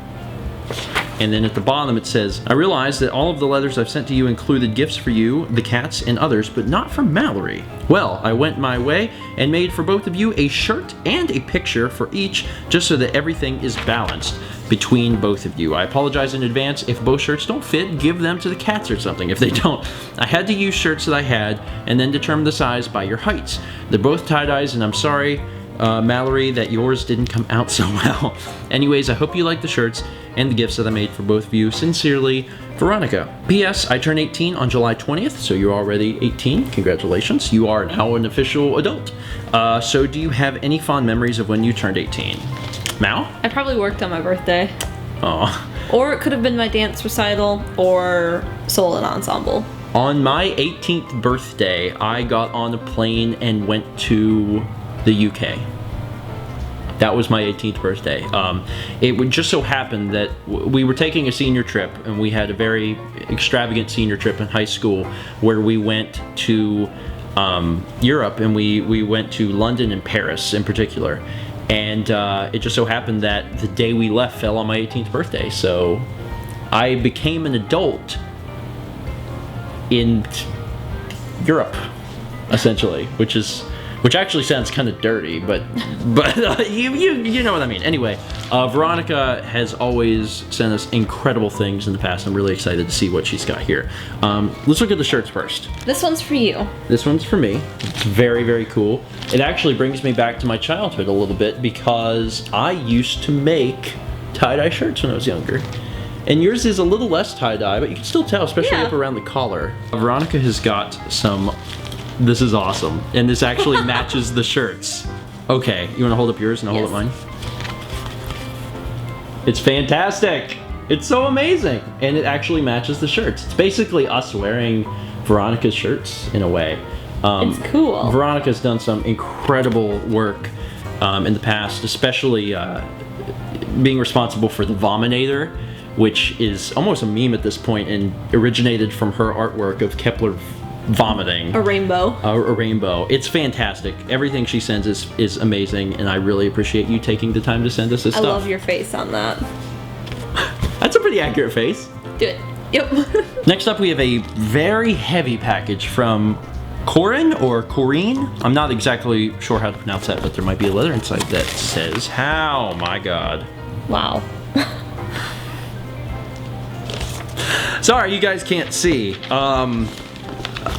And then at the bottom it says, I realize that all of the letters I've sent to you included gifts for you, the cats, and others, but not for Mallory. Well, I went my way and made for both of you a shirt and a picture for each, just so that everything is balanced between both of you. I apologize in advance. If both shirts don't fit, give them to the cats or something. If they don't, I had to use shirts that I had and then determine the size by your heights. They're both tie-dyes, and I'm sorry, Mallory, that yours didn't come out so well. Anyways, I hope you like the shirts and the gifts that I made for both of you. Sincerely, Veronica. P.S. I turned 18 on July 20th, so you're already 18. Congratulations. You are now an official adult. So do you have any fond memories of when you turned 18? Mal? I probably worked on my birthday. Aw. Or it could have been my dance recital or solo and ensemble. On my 18th birthday, I got on a plane and went to the UK. That was my 18th birthday. It would just so happen that we were taking a senior trip, and we had a very extravagant senior trip in high school where we went to Europe, and we went to London and Paris in particular. And it just so happened that the day we left fell on my 18th birthday. So I became an adult in Europe, essentially, which actually sounds kind of dirty, but you know what I mean. Anyway, Veronica has always sent us incredible things in the past. I'm really excited to see what she's got here. Let's look at the shirts first. This one's for you. This one's for me. It's very, very cool. It actually brings me back to my childhood a little bit because I used to make tie-dye shirts when I was younger. And yours is a little less tie-dye, but you can still tell, especially up around the collar. Veronica has got some... This is awesome. And this actually matches the shirts. Okay, you want to hold up yours and I'll hold up mine? It's fantastic. It's so amazing. And it actually matches the shirts. It's basically us wearing Veronica's shirts in a way. It's cool. Veronica's done some incredible work in the past, especially being responsible for the Vominator, which is almost a meme at this point and originated from her artwork of Kepler vomiting. A rainbow. A rainbow. It's fantastic. Everything she sends is amazing, and I really appreciate you taking the time to send us this stuff. I love your face on that. That's a pretty accurate face. Do it. Yep. Next up, we have a very heavy package from Corinne or Corinne. I'm not exactly sure how to pronounce that, but there might be a letter inside that says how. My God. Wow. Sorry, you guys can't see.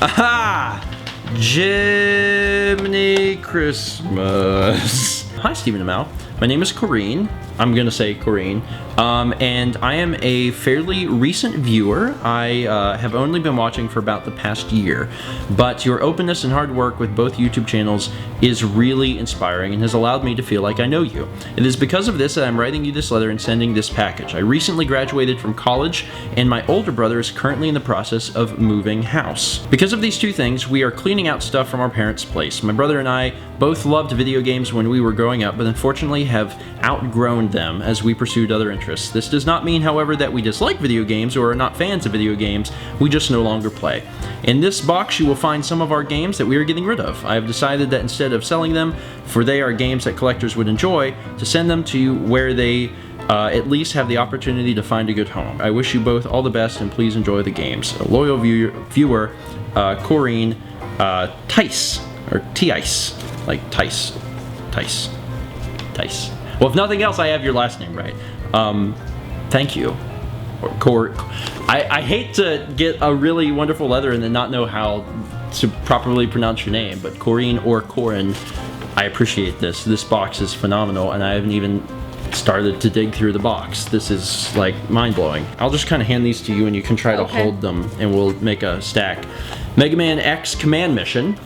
Aha! Jiminy Christmas. Hi, Stephen and Mal. My name is Corinne. I'm gonna say Corinne. And I am a fairly recent viewer. I have only been watching for about the past year, but your openness and hard work with both YouTube channels is really inspiring and has allowed me to feel like I know you. It is because of this that I'm writing you this letter and sending this package. I recently graduated from college, and my older brother is currently in the process of moving house. Because of these two things, we are cleaning out stuff from our parents' place. My brother and I both loved video games when we were growing up, but unfortunately have outgrown them as we pursued other interests. This does not mean, however, that we dislike video games or are not fans of video games. We just no longer play. In this box, you will find some of our games that we are getting rid of. I have decided that instead of selling them, for they are games that collectors would enjoy, to send them to you where they at least have the opportunity to find a good home. I wish you both all the best, and please enjoy the games. A loyal viewer, Corinne Tice, or Tice, like Tice. Well, if nothing else, I have your last name right. Thank you. I hate to get a really wonderful letter and then not know how to properly pronounce your name, but Corinne or Corinne, I appreciate this. This box is phenomenal, and I haven't even started to dig through the box. This is like mind-blowing. I'll just kind of hand these to you and you can try to hold them and we'll make a stack. Mega Man X Command Mission,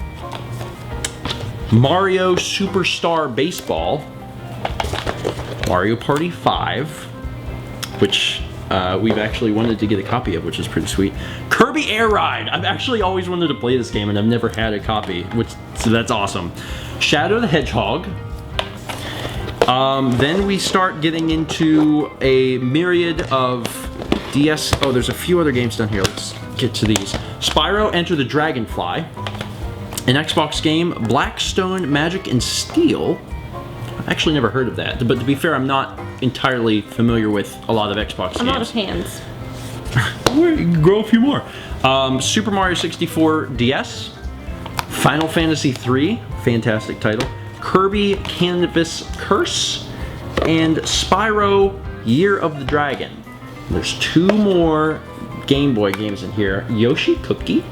Mario Superstar Baseball, Mario Party 5, which we've actually wanted to get a copy of, which is pretty sweet. Kirby Air Ride! I've actually always wanted to play this game and I've never had a copy, so that's awesome. Shadow the Hedgehog. Then we start getting into a myriad of DS. Oh, there's a few other games down here. Let's get to these. Spyro Enter the Dragonfly. An Xbox game, Blackstone Magic and Steel. I've actually never heard of that. But to be fair, I'm not entirely familiar with a lot of Xbox I'm out of games. hands. You can grow a few more. Super Mario 64 DS, Final Fantasy 3, fantastic title, Kirby Canvas Curse, and Spyro Year of the Dragon. There's 2 more Game Boy games in here, Yoshi Cookie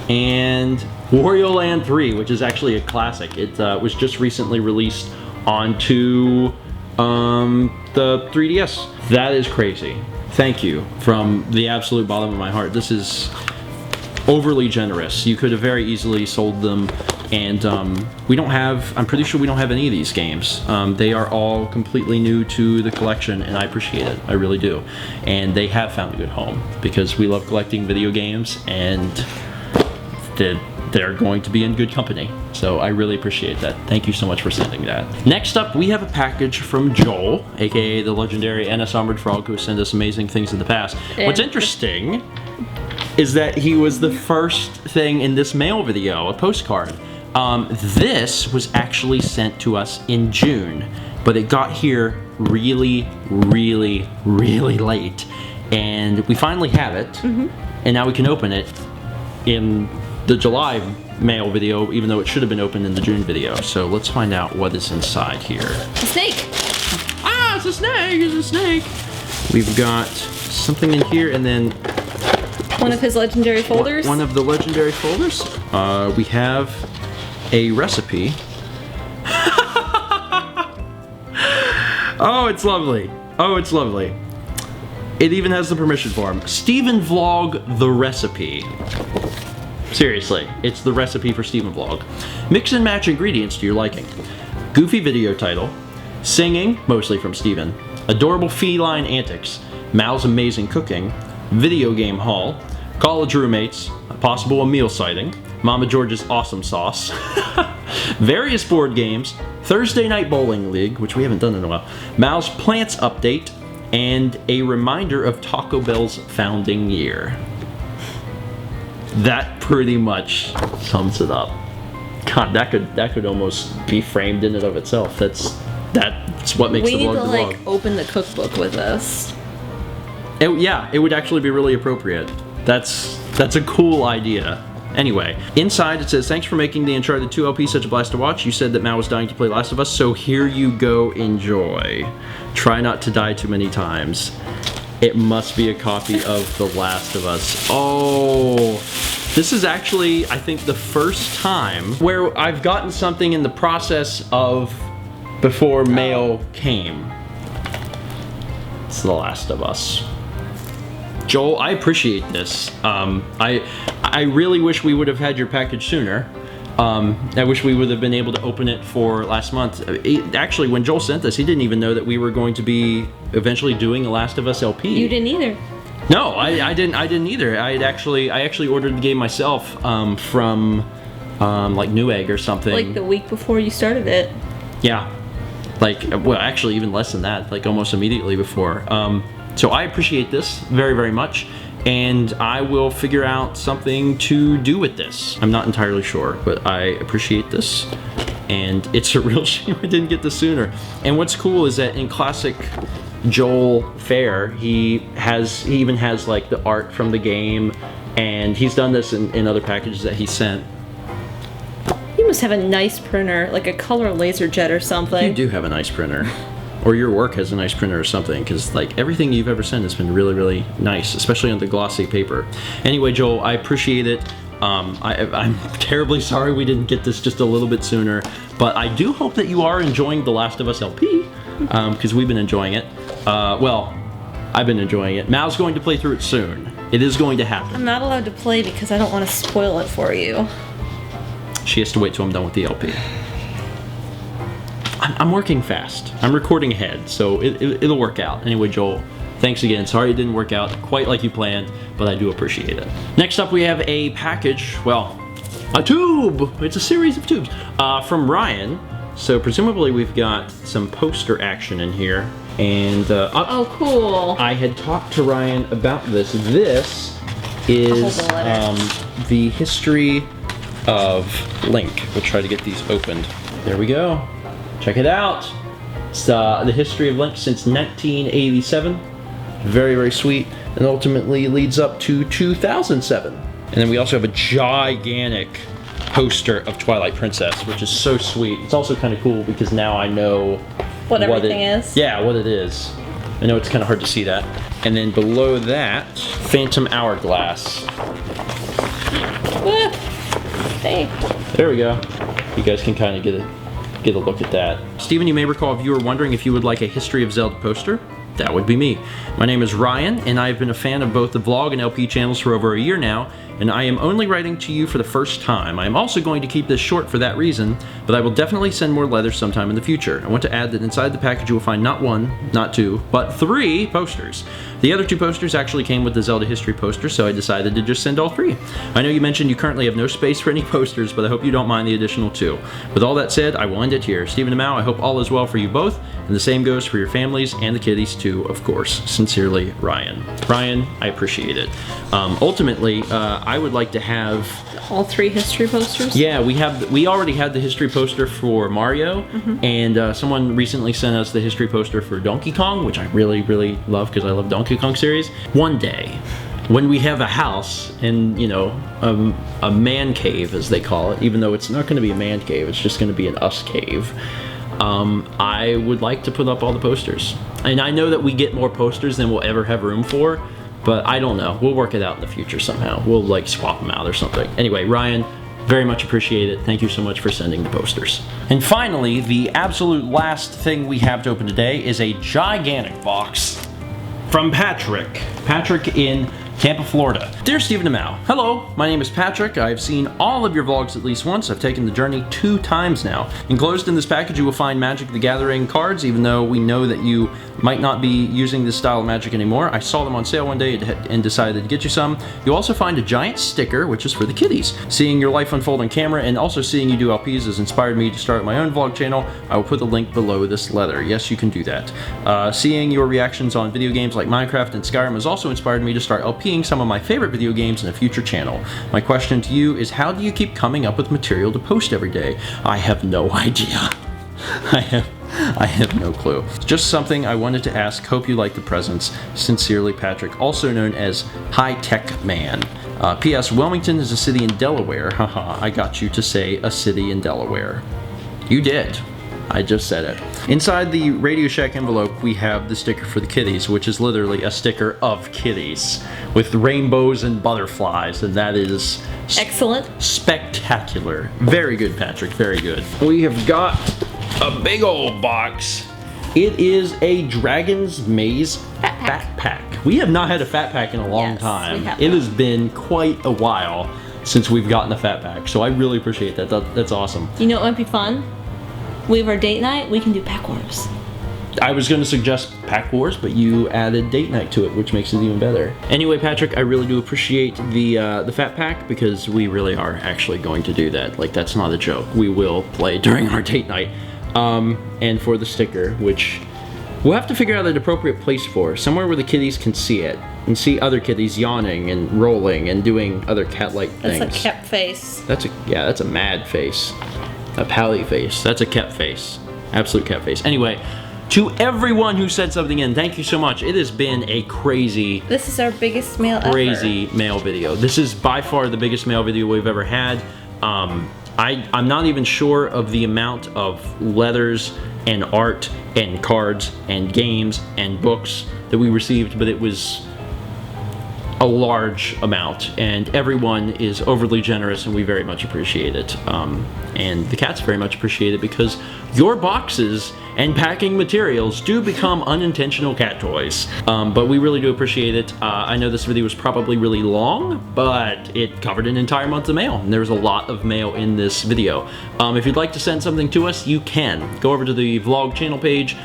and Wario Land 3, which is actually a classic. It was just recently released onto the 3DS. That is crazy. Thank you from the absolute bottom of my heart. This is overly generous. You could have very easily sold them, and we don't have, I'm pretty sure we don't have any of these games. They are all completely new to the collection, and I appreciate it. I really do. And they have found a good home because we love collecting video games, and they're going to be in good company. So I really appreciate that. Thank you so much for sending that. Next up, we have a package from Joel, aka the legendary NS Armored Frog, who sent us amazing things in the past. What's interesting is that he was the first thing in this mail video, a postcard. This was actually sent to us in June, but it got here really, really, really late. And we finally have it, and now we can open it in the July mail video, even though it should have been opened in the June video. So let's find out what is inside here. A snake. Ah, it's a snake, it's a snake. We've got something in here, and then One of his legendary folders. one of the legendary folders. We have a recipe. Oh, it's lovely. Oh, it's lovely. It even has the permission form. Stephen Vlog the recipe. Seriously, it's the recipe for Stephen Vlog. Mix and match ingredients to your liking. Goofy video title. Singing, mostly from Stephen. Adorable feline antics. Mal's amazing cooking. Video game haul. College roommates. Possible a meal sighting. Mama George's awesome sauce. Various board games. Thursday night bowling league, which we haven't done in a while. Mal's plants update. And a reminder of Taco Bell's founding year. That pretty much sums it up. God, that could almost be framed in and of itself. That's what makes the vlog the vlog. We need to like open the cookbook with us. Yeah, it would actually be really appropriate. That's a cool idea. Anyway, inside it says, thanks for making the Uncharted 2 LP such a blast to watch. You said that Mal was dying to play Last of Us, so here you go, enjoy. Try not to die too many times. It must be a copy of The Last of Us. Oh, this is actually, I think, the first time where I've gotten something in the process of before mail came. It's The Last of Us. Joel, I appreciate this. I really wish we would have had your package sooner. I wish we would have been able to open it for last month. Actually, when Joel sent this, he didn't even know that we were going to be eventually doing a Last of Us LP. You didn't either. No, I didn't either. I actually ordered the game myself from like Newegg or something. Like the week before you started it. Yeah, like, well, actually even less than that, like almost immediately before. So I appreciate this very, very much, and I will figure out something to do with this. I'm not entirely sure, but I appreciate this, and it's a real shame I didn't get this sooner. And what's cool is that in classic Joel fare, he even has like the art from the game, and he's done this in other packages that he sent. You must have a nice printer, like a color laser jet or something. You do have a nice printer. Or your work has a nice printer or something, because like everything you've ever sent has been really, really nice, especially on the glossy paper. Anyway, Joel, I appreciate it. I'm terribly sorry we didn't get this just a little bit sooner, but I do hope that you are enjoying The Last of Us LP, because we've been enjoying it. Well, I've been enjoying it. Mal's going to play through it soon. It is going to happen. I'm not allowed to play because I don't want to spoil it for you. She has to wait till I'm done with the LP. I'm working fast. I'm recording ahead, so it'll work out. Anyway, Joel, thanks again. Sorry it didn't work out quite like you planned, but I do appreciate it. Next up, we have a package, well, a tube. It's a series of tubes from Bryan. So presumably we've got some poster action in here. And oh, cool. I had talked to Ryan about this. This is the history of Link. We'll try to get these opened. There we go. Check it out. It's the history of Link since 1987. Very, very sweet. And ultimately leads up to 2007. And then we also have a gigantic poster of Twilight Princess, which is so sweet. It's also kind of cool because now I know what everything is. Yeah, what it is. I know it's kind of hard to see that. And then below that, Phantom Hourglass. Hey. There we go. You guys can kind of get a look at that. Stephen, you may recall if you were wondering if you would like a History of Zelda poster. That would be me. My name is Ryan, and I've been a fan of both the vlog and LP channels for over a year now, and I am only writing to you for the first time. I am also going to keep this short for that reason, but I will definitely send more letters sometime in the future. I want to add that inside the package you will find not 1, not 2, but 3 posters. The other 2 posters actually came with the Zelda history poster, so I decided to just send all 3. I know you mentioned you currently have no space for any posters, but I hope you don't mind the additional 2. With all that said, I will end it here. StephenMail, I hope all is well for you both, and the same goes for your families and the kitties too, of course. Sincerely, Ryan. Bryan, I appreciate it. Ultimately, I would like to have all 3 history posters. Yeah, we already had the history poster for Mario, and someone recently sent us the history poster for Donkey Kong, which I really, really love because I love Donkey Kong series. One day, when we have a house and, you know, a man cave, as they call it, even though it's not going to be a man cave, it's just going to be an us cave. I would like to put up all the posters. And I know that we get more posters than we'll ever have room for, but I don't know. We'll work it out in the future somehow. We'll like swap them out or something. Anyway, Ryan, very much appreciate it. Thank you so much for sending the posters. And finally, the absolute last thing we have to open today is a gigantic box from Patrick. Patrick in Tampa, Florida. Dear StephenMail, hello, my name is Patrick. I've seen all of your vlogs at least once. I've taken the journey 2 times now. Enclosed in this package you will find Magic the Gathering cards, even though we know that you might not be using this style of Magic anymore. I saw them on sale one day and decided to get you some. You'll also find a giant sticker, which is for the kiddies. Seeing your life unfold on camera and also seeing you do LPs has inspired me to start my own vlog channel. I will put the link below this letter. Yes, you can do that. Seeing your reactions on video games like Minecraft and Skyrim has also inspired me to start LPing some of my favorite video games in a future channel. My question to you is, how do you keep coming up with material to post every day? I have no idea. I have no clue. Just something I wanted to ask. Hope you like the presents. Sincerely, Patrick, also known as High Tech Man. P.S. Wilmington is a city in Delaware. Haha, I got you to say a city in Delaware. You did. I just said it. Inside the Radio Shack envelope, we have the sticker for the kitties, which is literally a sticker of kitties with rainbows and butterflies, and that is excellent. Spectacular. Very good, Patrick. Very good. We have got a big old box. It is a Dragon's Maze Fat Pack. We have not had a Fat Pack in a long time. It has been quite a while since we've gotten a Fat Pack, so I really appreciate that. That's awesome. You know what might be fun? We have our date night, we can do Pack Wars. I was going to suggest Pack Wars, but you added date night to it, which makes it even better. Anyway, Patrick, I really do appreciate the Fat Pack because we really are actually going to do that. Like, that's not a joke. We will play during our date night. And for the sticker, which we'll have to figure out an appropriate place for, somewhere where the kitties can see it and see other kitties yawning and rolling and doing other cat-like things. That's a cat face. That's a mad face. A pally face. That's a cat face. Absolute cat face. Anyway, to everyone who said something in, thank you so much. It has been a crazy... This is our biggest mail ever. Crazy mail video. This is by far the biggest mail video we've ever had. I'm not even sure of the amount of letters and art and cards and games and books that we received, but it was a large amount, and everyone is overly generous, and we very much appreciate it. And the cats very much appreciate it because your boxes and packing materials do become unintentional cat toys. But we really do appreciate it. I know this video was probably really long, but it covered an entire month of mail, and there was a lot of mail in this video. If you'd like to send something to us, you can. Go over to the vlog channel page,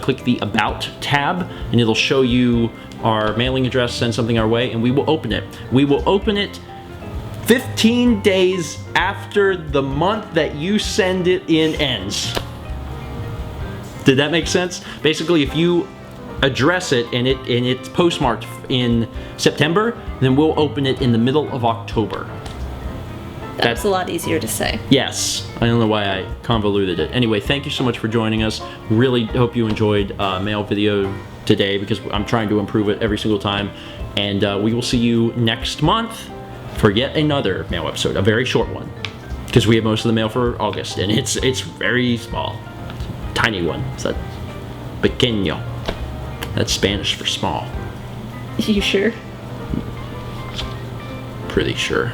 click the About tab, and it'll show you our mailing address, send something our way, and we will open it. We will open it 15 days after the month that you send it in ends. Did that make sense? Basically, if you address it and it's postmarked in September, then we'll open it in the middle of October. That's a lot easier to say. Yes. I don't know why I convoluted it. Anyway, thank you so much for joining us. Really hope you enjoyed mail video today because I'm trying to improve it every single time. And we will see you next month for yet another mail episode, a very short one. Because we have most of the mail for August, and it's very small. Tiny one. It's that pequeño. That's Spanish for small. You sure? Pretty sure.